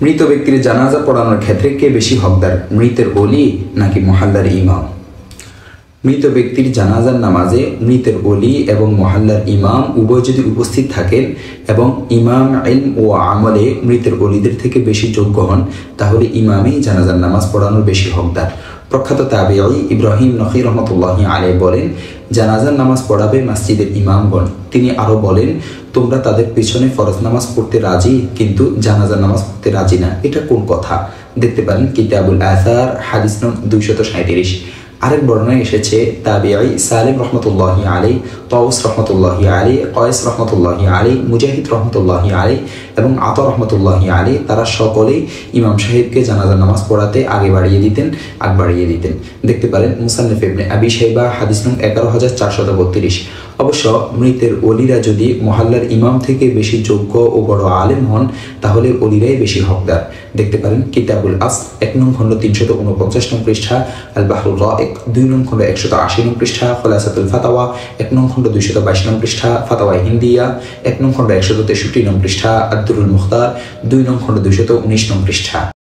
মৃত ব্যক্তির জানাজা পড়ানোর ক্ষেত্রে কে বেশি হকদার, মৃতের ওলি নাকি মহল্লার ইমাম? মৃত ব্যক্তির জানাজার নামাজে মৃতের ওলি এবং মহল্লার ইমাম উভয় যদি উপস্থিত থাকেন এবং ইমাম ইলম ও আমলে মৃতের ওলিদের থেকে বেশি যোগ্য হন, তাহলে ইমামই জানাজার নামাজ পড়ানোর বেশি হকদার। প্রখ্যাত তাবেঈ ইব্রাহিম নখী রহমতুল্লাহি আলাইহি বলেন, জানাজার নামাজ পড়াবে মসজিদের ইমামগণ। তিনি আরও বলেন, তোমরা তাদের পিছনে ফরজ নামাজ পড়তে রাজি, কিন্তু জানাজার নামাজ পড়তে রাজি না। এটা কোন কথা? দেখতে পারেন কিতাবুল আসার, হাদিস নং 237। আরেক বর্ণনায় এসেছে, তাবেঈ সালেম রহমতুল্লাহি আলাইহি, তাউস রহমতুল্লাহি আলাইহি, কয়েস রহমতুল্লাহি আলাইহি, মুজাহিদ রহমতুল্লাহি আলাইহি এবং আতা রহমতুল্লাহি আলাইহি তারা সকলেই ইমাম সাহেবকে জানাজার নামাজ পড়াতে আগ বাড়িয়ে দিতেন। দেখতে পারেন মুসান্নিফ ইবনে আবি শাইবা, হাদিস নং 11432। অবশ্য মৃতের ওলিরা যদি মহল্লার ইমাম থেকে বেশি যোগ্য ও বড় আলেম হন, তাহলে ওলিরাই বেশি হকদার। দেখতে পারেন কিতাবুল আস 1 নং খণ্ড 349 নং পৃষ্ঠা, আল বাহরুর রাইক 2 নং খণ্ড 180 নং পৃষ্ঠা, খুলাসাতুল ফাতাওয়া 1 নং খণ্ড 222 নং পৃষ্ঠা, ফাতাওয়া হিন্দিয়া 1 নং খণ্ড 163 নং পৃষ্ঠা, আদ-দুরুল মুখতার 2 নং খণ্ড 219 নং পৃষ্ঠা।